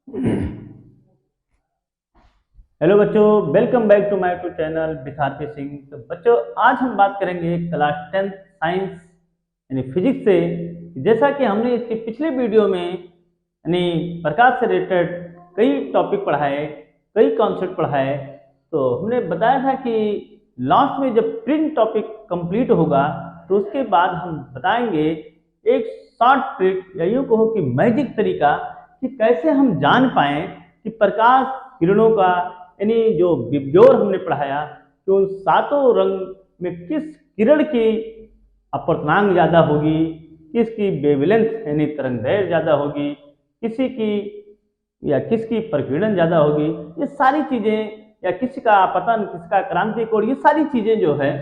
Hello बच्चों, welcome back to my YouTube channel Vidyarthi Singh. तो बच्चों, आज हम बात करेंगे क्लास 10 साइंस यानी फिजिक्स से। जैसा कि हमने इसके पिछले वीडियो में यानी प्रकाश से रिलेटेड कई टॉपिक पढ़ाए, कई कॉन्सेप्ट पढ़ाए, तो हमने बताया था कि लास्ट में जब प्रिंट टॉपिक कंप्लीट होगा तो उसके बाद हम बताएंगे एक शॉर्ट ट्रिक या यूँ कहो कि मैजिक तरीका कि कैसे हम जान पाएँ कि प्रकाश किरणों का यानी जो विबग्योर हमने पढ़ाया कि उन सातों रंग में किस किरण की अपवर्तनांक ज़्यादा होगी, किसकी वेवलेंथ यानी तरंगदैर्घ्य ज़्यादा होगी, किसी की या किसकी प्रकीर्णन ज़्यादा होगी। ये सारी चीज़ें, या किसी का अपतन, किसका क्रांति कोण, ये सारी चीज़ें जो है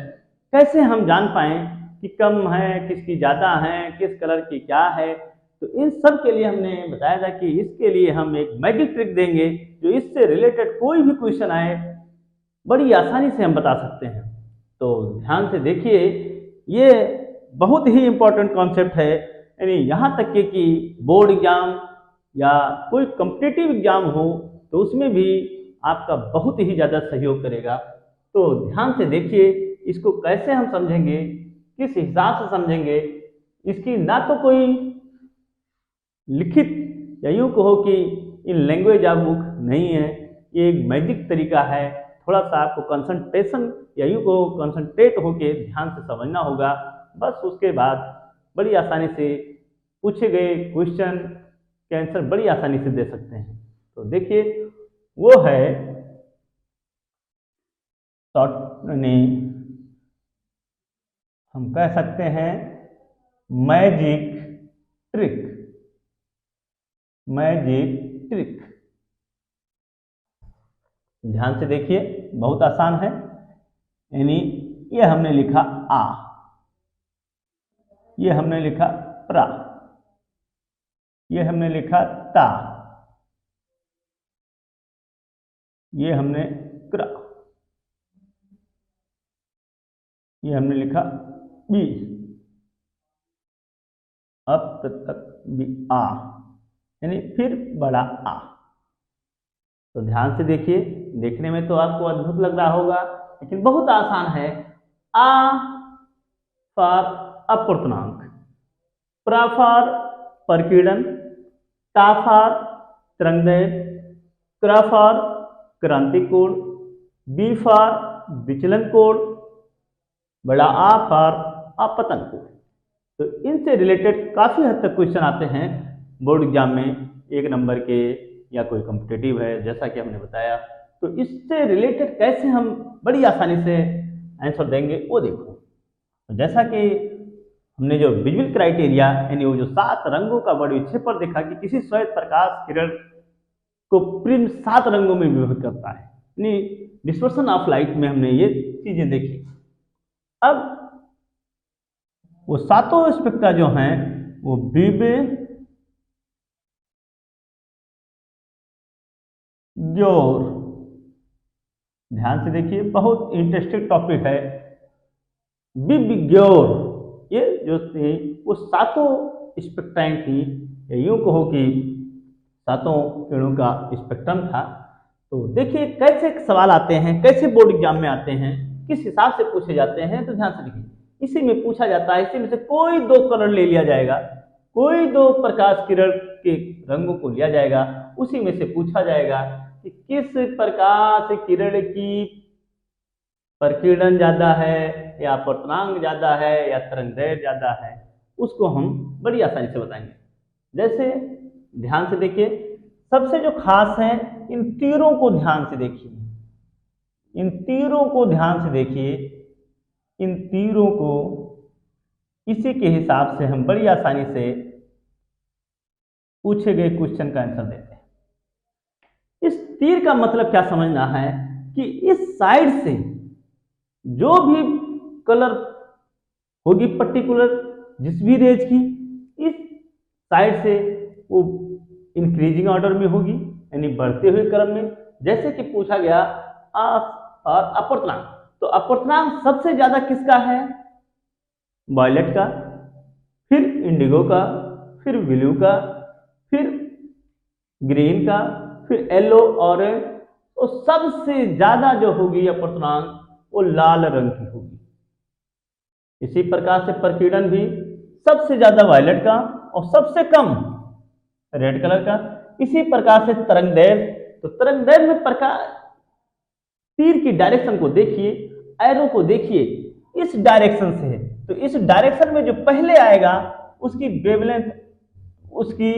कैसे हम जान पाएँ कि कम है, किसकी ज़्यादा है, किस कलर की क्या है। तो इन सब के लिए हमने बताया था कि इसके लिए हम एक मैजिक ट्रिक देंगे जो इससे रिलेटेड कोई भी क्वेश्चन आए बड़ी आसानी से हम बता सकते हैं। तो ध्यान से देखिए, ये बहुत ही इम्पोर्टेंट कॉन्सेप्ट है। यानी यहाँ तक के कि बोर्ड एग्जाम या कोई कॉम्पिटिटिव एग्जाम हो तो उसमें भी आपका बहुत ही ज़्यादा सहयोग करेगा। तो ध्यान से देखिए, इसको कैसे हम समझेंगे, किस हिसाब से समझेंगे। इसकी ना तो कोई लिखित या यूँ कहो कि इन लैंग्वेज ऑफ बुक नहीं है, ये एक मैजिक तरीका है। थोड़ा सा आपको कंसंट्रेशन या यूँ कहो कंसंट्रेट होके ध्यान से समझना होगा। बस उसके बाद बड़ी आसानी से पूछे गए क्वेश्चन के आंसर बड़ी आसानी से दे सकते हैं। तो देखिए, वो है शॉर्ट ने हम कह सकते हैं मैजिक ट्रिक। मैजिक ट्रिक, ध्यान से देखिए, बहुत आसान है। यानी ये हमने लिखा आ, ये हमने लिखा प्रा, ये हमने लिखा ता, ये हमने क्रा, ये हमने लिखा बी, अब तक बी आ, यानी फिर बड़ा आ। तो ध्यान से देखिए, देखने में तो आपको अद्भुत लग रहा होगा लेकिन बहुत आसान है। आ फॉर अपवर्तनांक, प्रा फॉर प्रकीर्णन, ता फॉर तरंगदैर्घ्य, क्रा फॉर क्रांति कोण, बी फॉर विचलन कोण, बड़ा आ फॉर अपतन कोण। तो इनसे रिलेटेड काफी हद तक क्वेश्चन आते हैं बोर्ड एग्जाम में, 1 नंबर के या कोई कॉम्पिटिटिव है जैसा कि हमने बताया। तो इससे रिलेटेड कैसे हम बड़ी आसानी से आंसर देंगे वो देखो। तो जैसा कि हमने जो विजुअल क्राइटेरिया यानी वो जो 7 रंगों का बड़े क्षेत्र पर देखा कि किसी श्वेत प्रकाश किरण को प्रिज्म 7 रंगों में विभक्त करता है, यानी डिस्पर्सन ऑफ लाइट में हमने ये चीजें देखी। अब वो सातों स्पेक्ट्रा जो हैं वो विबग्योर, ध्यान से देखिए, बहुत इंटरेस्टिंग टॉपिक है। विबग्योर ये जो थी वो सातों स्पेक्ट्राइन थी, यूं कहो कि सातों किरणों का स्पेक्ट्रम था। तो देखिए कैसे सवाल आते हैं, कैसे बोर्ड एग्जाम में आते हैं, किस हिसाब से पूछे जाते हैं। तो ध्यान से देखिए, इसी में पूछा जाता है, इसी में से कोई 2 कलर ले लिया जाएगा, कोई 2 प्रकाश किरण के रंगों को लिया जाएगा, उसी में से पूछा जाएगा कि किस प्रकाश किरण की प्रकीर्णन ज्यादा है या अपवर्तनांक ज्यादा है या तरंगदैर्घ्य ज्यादा है, उसको हम बड़ी आसानी से बताएंगे। जैसे ध्यान से देखिए, सबसे जो खास है, इन तीरों को ध्यान से देखिए, इन तीरों को ध्यान से देखिए, इन तीरों को इसी के हिसाब से हम बड़ी आसानी से पूछे गए क्वेश्चन का आंसर देते हैं। इस तीर का मतलब क्या समझना है कि इस साइड से जो भी कलर होगी पर्टिकुलर जिस भी रेंज की, इस साइड से वो इंक्रीजिंग ऑर्डर में होगी, यानी बढ़ते हुए क्रम में। जैसे कि पूछा गया और अपवर्तनांक, तो अपवर्तनांक सबसे ज्यादा किसका है? वायलेट का, फिर इंडिगो का, फिर ब्लू का, फिर ग्रीन का, फिर येलो, ऑरेंज, तो सबसे ज्यादा जो होगी अपर्तनांक वो लाल रंग की होगी। इसी प्रकार से प्रकीर्णन भी सबसे ज्यादा वायलेट का और सबसे कम रेड कलर का। इसी प्रकार से तरंगदैर्घ्य, तो तरंगदैर्घ्य में प्रकाश तीर की डायरेक्शन को देखिए, एरो को देखिए, इस डायरेक्शन से है, तो इस डायरेक्शन में जो पहले आएगा उसकी वेवलेंथ, उसकी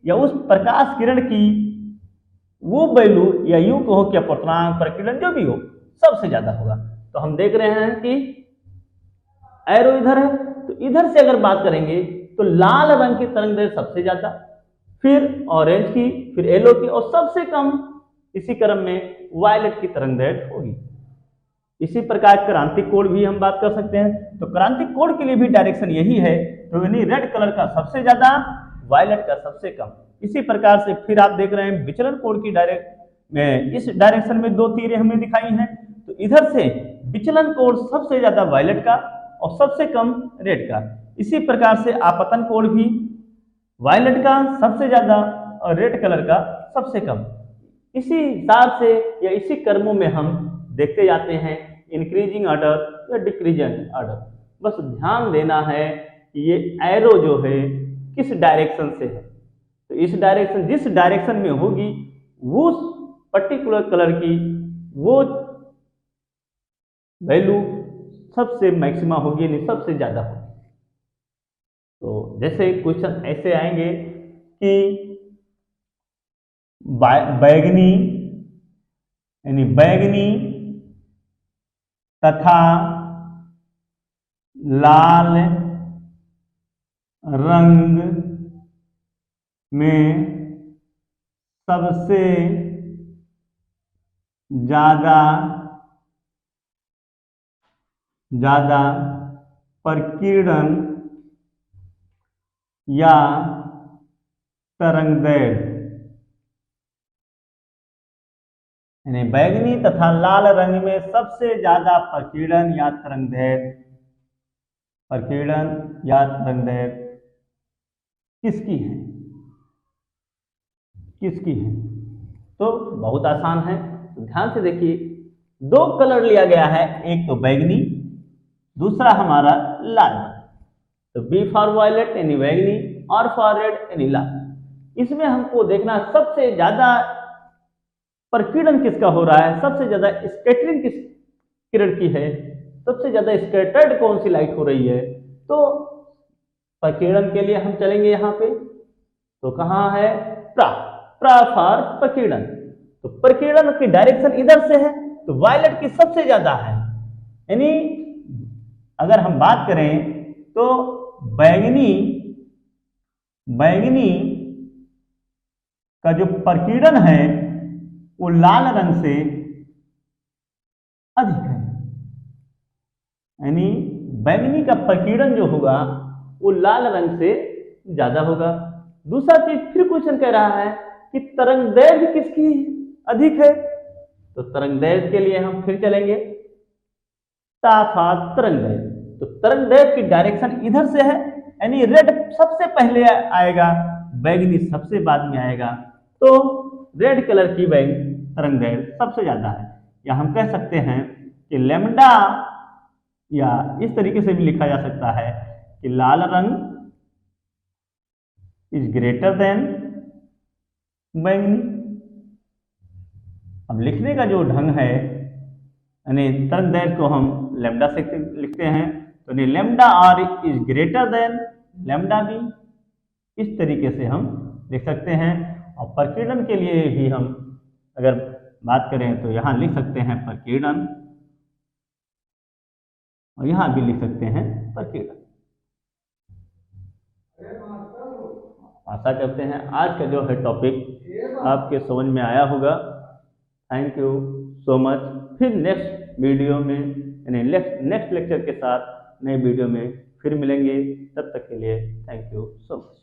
या उस प्रकाश किरण की वो वैल्यू या यूं कहो कि अपर्तनांक, प्रकीर्णन जो भी हो, सबसे ज्यादा होगा। तो हम देख रहे हैं कि एरो इधर है, तो इधर से अगर बात करेंगे तो लाल रंग की तरंगदैर्घ्य सबसे ज्यादा, फिर ऑरेंज की, फिर येलो की, और सबसे कम इसी क्रम में वायलेट की तरंगदैर्घ्य होगी। इसी प्रकार क्रांतिक कोण भी हम बात कर सकते हैं, तो क्रांतिक कोण के लिए भी डायरेक्शन यही है, तो यानी रेड कलर का सबसे ज्यादा, वायलेट का सबसे कम। इसी प्रकार से फिर आप देख रहे हैं विचलन कोण की इस डायरेक्शन में दो तीरें हमने दिखाई हैं, तो इधर से विचलन कोण सबसे ज्यादा वायलेट का और सबसे कम रेड का। इसी प्रकार से आपतन कोण भी वायलेट का सबसे ज्यादा और रेड कलर का सबसे कम। इसी हिसाब से या इसी क्रमों में हम देखते जाते हैं, इंक्रीजिंग ऑर्डर या डिक्रीजिंग ऑर्डर। बस ध्यान देना है कि ये एरो जो है किस डायरेक्शन से है, तो इस डायरेक्शन, जिस डायरेक्शन में होगी वो पर्टिकुलर कलर की वो वैल्यू सबसे मैक्सिमा होगी, यानी सबसे ज्यादा होगी। तो जैसे क्वेश्चन ऐसे आएंगे कि बैगनी, यानी बैगनी तथा लाल रंग में सबसे ज्यादा प्रकीर्णन या तरंगदैर्घ्य, यानी बैगनी तथा लाल रंग में सबसे ज्यादा प्रकीर्णन या तरंगदैर्घ्य, प्रकीर्णन या तरंगदैर्घ्य किसकी है, किसकी है? तो बहुत आसान है, तो ध्यान से देखिए, दो कलर लिया गया है, एक तो बैगनी, दूसरा हमारा लाल। तो बी फॉर वायलेट यानी बैगनी, और फॉर रेड यानी लाल। इसमें हमको देखना सबसे ज्यादा प्रकीर्णन किसका हो रहा है, सबसे ज्यादा स्कैटरिंग किस किरण की है, सबसे ज्यादा स्कैटर्ड कौन सी लाइट हो रही है। तो प्रकीर्णन के लिए हम चलेंगे यहाँ पे, तो कहाँ है, प्रा फॉर प्रकीर्णन। तो प्रकीर्णन की डायरेक्शन इधर से है, तो वायलेट की सबसे ज्यादा है, यानी अगर हम बात करें तो बैगनी का जो प्रकीर्णन है वो लाल रंग से अधिक है, यानी बैगनी का प्रकीर्णन जो होगा वो लाल रंग से ज्यादा होगा। दूसरा चीज फिर क्वेश्चन कह रहा है कि तरंगदैर्घ्य किसकी अधिक है, तो तरंगदैर्घ्य के लिए हम फिर चलेंगे तरंगदैर्घ्य। तो तरंगदैर्घ्य की डायरेक्शन इधर से है, यानी रेड सबसे पहले आएगा, बैगनी सबसे बाद में आएगा, तो रेड कलर की तरंगदैर्घ्य सबसे ज्यादा है। या हम कह सकते हैं कि लैम्डा, या इस तरीके से भी लिखा जा सकता है कि लाल रंग इज ग्रेटर देन बैगनी। अब लिखने का जो ढंग है, यानी तरंगदैर्घ्य को हम लैम्डा से लिखते हैं, तो नहीं lambda R is greater than lambda B, इस तरीके से हम लिख सकते हैं। और प्रकीर्णन के लिए भी हम अगर बात करें तो यहाँ लिख सकते हैं प्रकीर्णन, और यहाँ भी लिख सकते हैं प्रकीर्णन। आशा करते हैं आज का जो है टॉपिक आपके समझ में आया होगा। Thank you so much. फिर नेक्स्ट वीडियो में, यानी नेक्स्ट लेक्चर के साथ नए वीडियो में फिर मिलेंगे। तब तक के लिए थैंक यू सो मच।